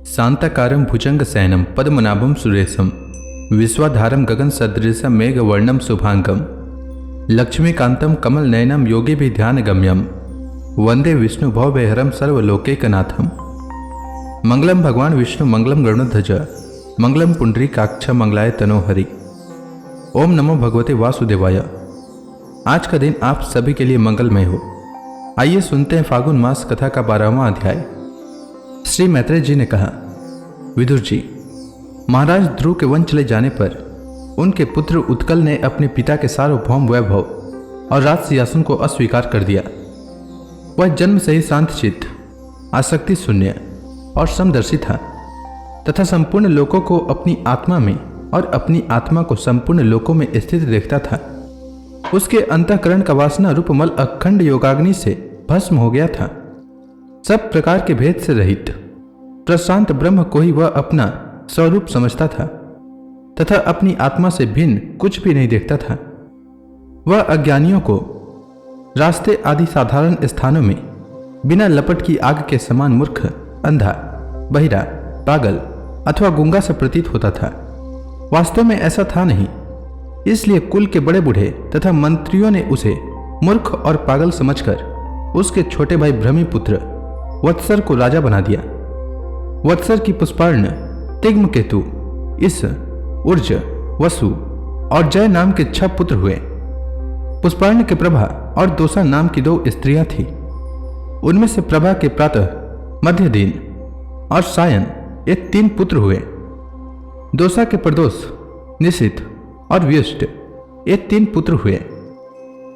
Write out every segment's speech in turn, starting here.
शांताकारं भुजंगशयनं पद्मनाभं सुरेशं विश्वाधारं गगनसदृशं मेघवर्णं शुभांगं लक्ष्मीकान्तं कमलनयनं योगिभिर्ध्यानगम्यं वंदे विष्णु भवभयहरं सर्वलोकैकनाथं। मंगलम भगवान विष्णु मंगलम गरुड़ध्वज मंगलम पुंडरीकाक्ष मंगलाय तनोहरि। ओम नमो भगवते वासुदेवाय। आज का दिन आप सभी के लिए मंगलमय हो। आइए सुनते हैं फागुन मास कथा का 12वां अध्याय। श्री मैत्रेय जी ने कहा, विदुर जी, महाराज ध्रुव के वन चले जाने पर उनके पुत्र उत्कल ने अपने पिता के सार्वभौम वैभव और राज सिंहासन को अस्वीकार कर दिया। वह जन्म से ही शांतचित्त, आसक्ति शून्य और समदर्शी था तथा संपूर्ण लोकों को अपनी आत्मा में और अपनी आत्मा को संपूर्ण लोकों में स्थित देखता था। उसके अंतःकरण का वासना रूप मल अखंड योगाग्नि से भस्म हो गया था। सब प्रकार के भेद से रहित प्रशांत ब्रह्म को ही वह अपना स्वरूप समझता था तथा अपनी आत्मा से भिन्न कुछ भी नहीं देखता था। वह अज्ञानियों को रास्ते आदि साधारण स्थानों में बिना लपट की आग के समान मूर्ख, अंधा, बहिरा, पागल अथवा गूंगा से प्रतीत होता था। वास्तव में ऐसा था नहीं। इसलिए कुल के बड़े बूढ़े तथा मंत्रियों ने उसे मूर्ख और पागल समझकर उसके छोटे भाई भ्रमी पुत्र वत्सर को राजा बना दिया। वत्सर की पुष्पार्ण, तिग्मकेतु, इस, उर्ज, वसु और जय नाम के 6 पुत्र हुए। पुष्पार्ण के प्रभा और दोसा नाम की 2 स्त्रियां थीं। उनमें से प्रभा के प्रातः, मध्य दिन और सायं ये 3 पुत्र हुए। दोसा के प्रदोष, निशित और व्युष्ट ये 3 पुत्र हुए।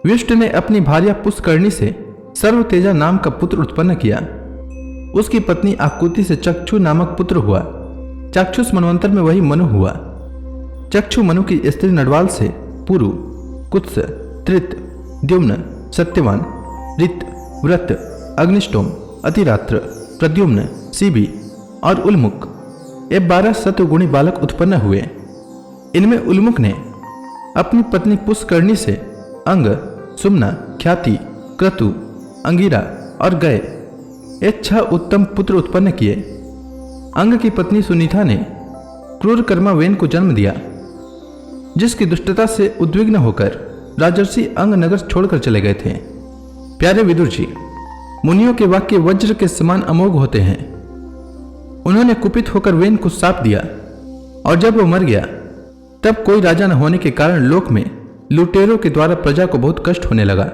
व्युष्ट ने अपनी भार्या पुष्करणी से सर्वतेजा नाम का पुत्र उत्पन्न किया। उसकी पत्नी आकुति से चक्षु नामक पुत्र हुआ। चाक्षुष मनवंतर में वही मनु हुआ। चक्षु मनु की स्त्री नडवाल से पुरु, कुत्स, त्रित, द्युम्न, सत्यवान, रित, व्रत, अग्निष्टोम, अतिरात्र, प्रद्युम्न, सीबी और उल्मुख ये 12 सत्वगुणी बालक उत्पन्न हुए। इनमें उल्मुख ने अपनी पत्नी पुष्करणी से अंग, सुमना, ख्याति, क्रतु, अंगिरा और गय ये 6 उत्तम पुत्र उत्पन्न किए। अंग की पत्नी सुनीता ने क्रूर कर्मा वेन को जन्म दिया, जिसकी दुष्टता से उद्विग्न होकर राजर्षि अंग नगर छोड़कर चले गए थे। प्यारे विदुर जी, मुनियों के वाक्य वज्र के समान अमोघ होते हैं। उन्होंने कुपित होकर वेन को शाप दिया और जब वो मर गया तब कोई राजा न होने के कारण लोक में लुटेरों के द्वारा प्रजा को बहुत कष्ट होने लगा।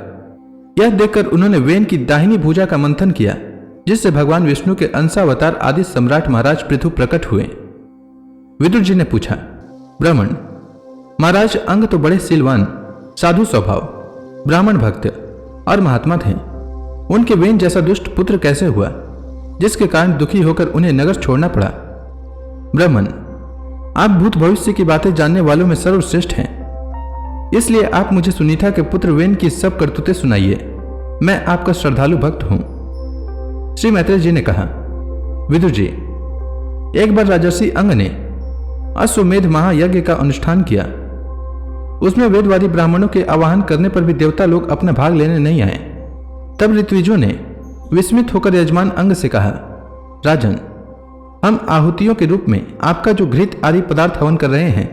यह देखकर उन्होंने वेन की दाहिनी भुजा का मंथन किया, जिससे भगवान विष्णु के अंशावतार आदि सम्राट महाराज पृथु प्रकट हुए। विदुर जी ने पूछा, ब्राह्मण, महाराज अंग तो बड़े शीलवान, साधु स्वभाव, ब्राह्मण भक्त और महात्मा थे। उनके वेन जैसा दुष्ट पुत्र कैसे हुआ, जिसके कारण दुखी होकर उन्हें नगर छोड़ना पड़ा? ब्राह्मण, आप भूत भविष्य की बातें जानने वालों में सर्वश्रेष्ठ हैं, इसलिए आप मुझे सुनीता के पुत्र वेन की सब करतूतें सुनाइए। मैं आपका श्रद्धालु भक्त हूं। श्री मैत्रेय जी ने कहा, विदुर जी, एक बार राजर्षि अंग ने अश्वमेध महायज्ञ का अनुष्ठान किया। उसमें वेदवादी ब्राह्मणों के आवाहन करने पर भी देवता लोग अपना भाग लेने नहीं आए। तब ऋत्विजों ने विस्मित होकर यजमान अंग से कहा, राजन, हम आहुतियों के रूप में आपका जो घृत आदि पदार्थ हवन कर रहे हैं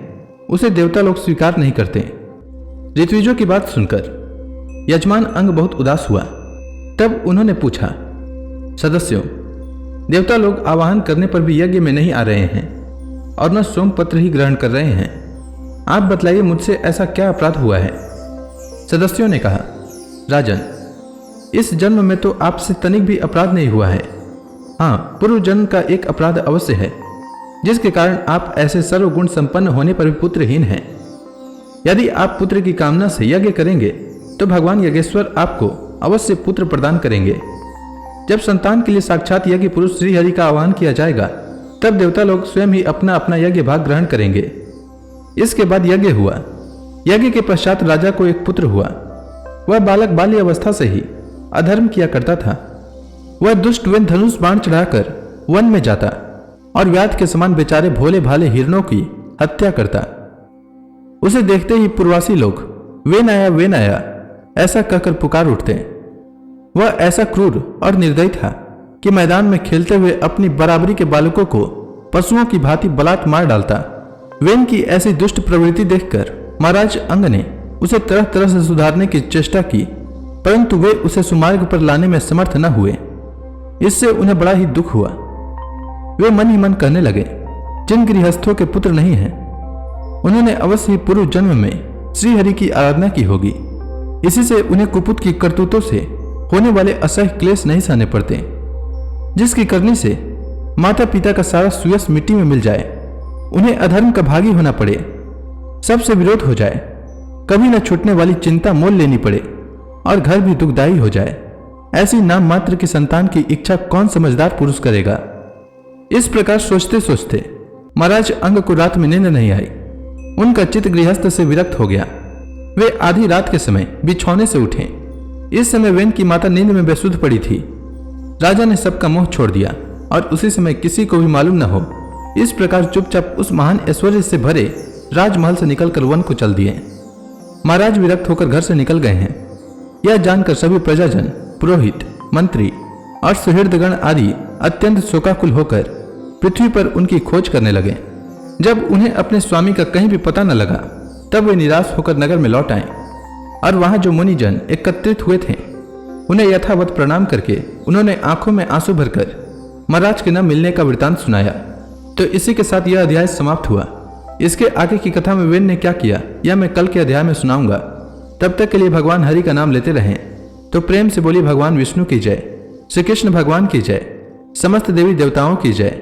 उसे देवता लोग स्वीकार नहीं करते। ऋत्विजों की बात सुनकर यजमान अंग बहुत उदास हुआ। तब उन्होंने पूछा, सदस्यों, देवता लोग आवाहन करने पर भी यज्ञ में नहीं आ रहे हैं और न सोमपत्र ही ग्रहण कर रहे हैं। आप बतलाइए, मुझसे ऐसा क्या अपराध हुआ है? सदस्यों ने कहा, राजन, इस जन्म में तो आपसे तनिक भी अपराध नहीं हुआ है। हाँ, पूर्व जन्म का एक अपराध अवश्य है, जिसके कारण आप ऐसे सर्वगुण संपन्न होने पर भी पुत्रहीन हैं। यदि आप पुत्र की कामना से यज्ञ करेंगे तो भगवान यज्ञेश्वर आपको अवश्य पुत्र प्रदान करेंगे। जब संतान के लिए साक्षात यज्ञ पुरुष श्रीहरि का आह्वान किया जाएगा तब देवता लोग स्वयं ही अपना अपना यज्ञ भाग ग्रहण करेंगे। इसके बाद यज्ञ हुआ। यज्ञ के पश्चात राजा को एक पुत्र हुआ। वह बालक बाल्य अवस्था से ही अधर्म किया करता था। वह दुष्ट वेन धनुष बाण चढ़ाकर वन में जाता और व्याध के समान बेचारे भोले भाले हिरणों की हत्या करता। उसे देखते ही पूर्वासी लोग वेन आया ऐसा कहकर पुकार उठते। वह ऐसा क्रूर और निर्दयी था कि मैदान में खेलते हुए अपनी बराबरी के बालकों को पशुओं की भांति बलात् मार डालता। वेन की ऐसी दुष्ट प्रवृत्ति देखकर महाराज अंग ने उसे तरह तरह से सुधारने की चेष्टा की, परंतु वे उसे सुमार्ग पर लाने में समर्थ न हुए। इससे उन्हें बड़ा ही दुख हुआ। वे मन ही मन कहने लगे, जिन गृहस्थों के पुत्र नहीं हैं, उन्होंने अवश्य ही पूर्व जन्म में श्रीहरि की आराधना की होगी। इसी से उन्हें कुपुत की करतूतों से होने वाले असह्य क्लेश नहीं सहने पड़ते, जिसकी करनी से माता पिता का सारा सुयश मिट्टी में मिल जाए, उन्हें अधर्म का भागी होना पड़े, सबसे विरोध हो जाए, कभी न छूटने वाली चिंता मोल लेनी पड़े और घर भी दुखदायी हो जाए। ऐसी नाम मात्र की संतान की इच्छा कौन समझदार पुरुष करेगा। इस प्रकार सोचते सोचते महाराज अंग को रात में नींद नहीं आई। उनका चित्त गृहस्थ से विरक्त हो गया। वे आधी रात के समय बिछौने से उठे। इस समय वेन की माता नींद में बेसुध पड़ी थी। राजा ने सबका मोह छोड़ दिया और उसी समय किसी को भी मालूम न हो, इस प्रकार चुपचाप उस महान ऐश्वर्य से भरे राजमहल से निकलकर वन को चल दिए। महाराज विरक्त होकर घर से निकल गए हैं, यह जानकर सभी प्रजाजन, पुरोहित, मंत्री और सुहृदगण आदि अत्यंत शोकाकुल होकर पृथ्वी पर उनकी खोज करने लगे। जब उन्हें अपने स्वामी का कहीं भी पता न लगा, तब वे निराश होकर नगर में लौट आए और वहां जो मुनिजन एकत्रित हुए थे, उन्हें यथावत प्रणाम करके उन्होंने आंखों में आंसू भरकर महाराज के न मिलने का वृतांत सुनाया। तो इसी के साथ यह अध्याय समाप्त हुआ। इसके आगे की कथा में वेन ने क्या किया, यह मैं कल के अध्याय में सुनाऊंगा। तब तक के लिए भगवान हरि का नाम लेते रहें। तो प्रेम से बोलिए भगवान विष्णु की जय, श्री कृष्ण भगवान की जय, समस्त देवी देवताओं की जय।